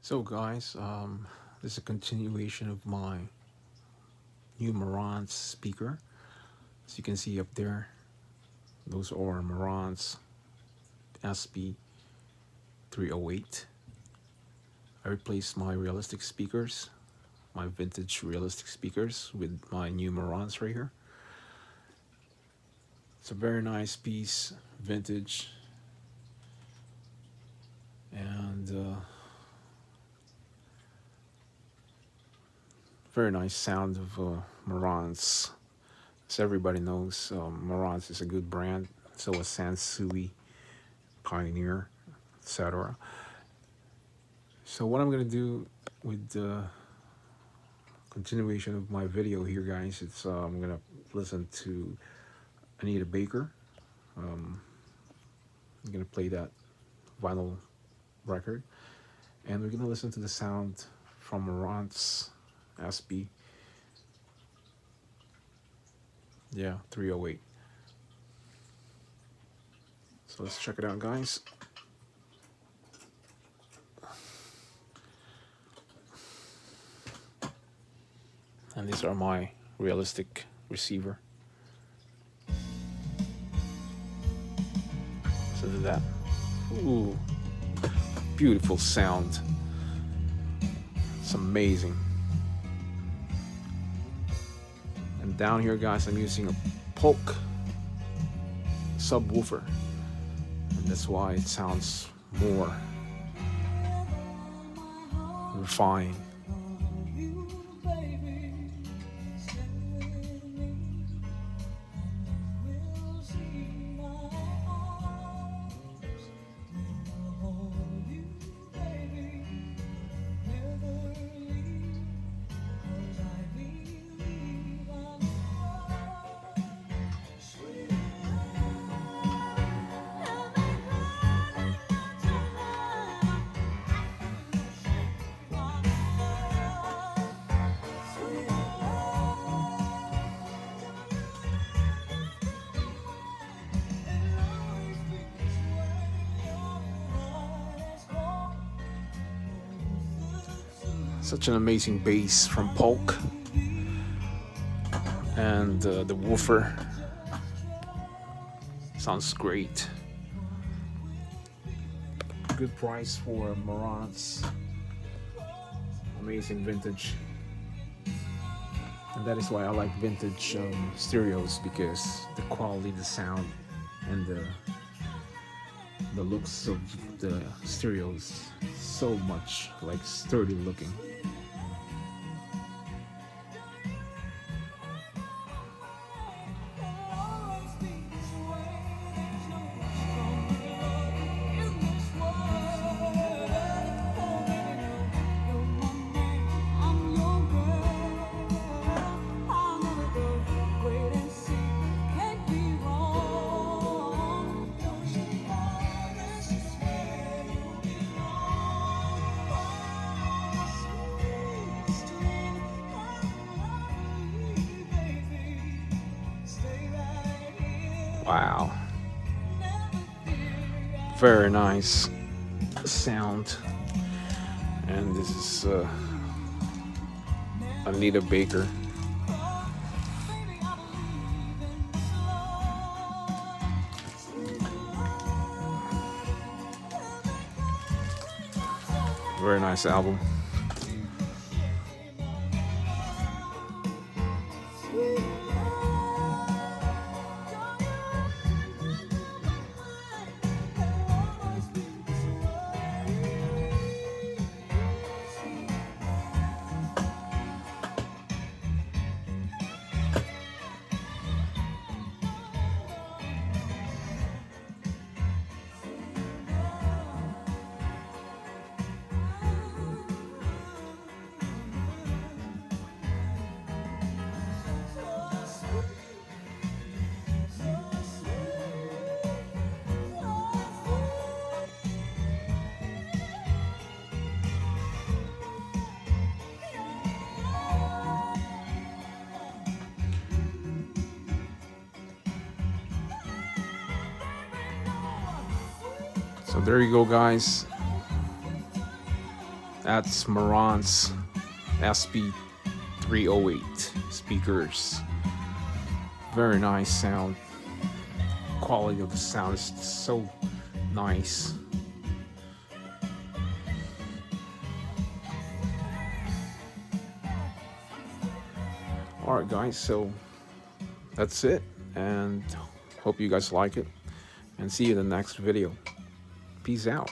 So guys, this is a continuation of my new Marantz speaker. As you can see up there, those are Marantz SP-308. I replaced my realistic speakers, my vintage realistic speakers, with my new Marantz right here. It's a very nice piece, vintage, and very nice sound of Marantz. As everybody knows, Marantz is a good brand. So is Sansui, Pioneer, etc. So what I'm gonna do with the continuation of my video here, guys, it's I'm gonna listen to Anita Baker. Um, I'm gonna play that vinyl record, and we're gonna listen to the sound from Marantz SB, yeah, 308. So let's check it out, guys. And these are my realistic receiver. Listen to that. Ooh, beautiful sound. It's amazing. And down here, guys, I'm using a Polk subwoofer, and that's why it sounds more refined. Such an amazing bass from Polk, and the woofer sounds great. Good price for Marantz. Amazing vintage, and that is why I like vintage stereos, because the quality, the sound, and the looks of the stereos so much like sturdy looking. Wow, very nice sound. And this is Anita Baker. Very nice album. So there you go, guys. That's Marantz SP-308 speakers. Very nice sound. Quality of the sound is so nice. Alright guys, so that's it, and hope you guys like it, and see you in the next video. Peace out.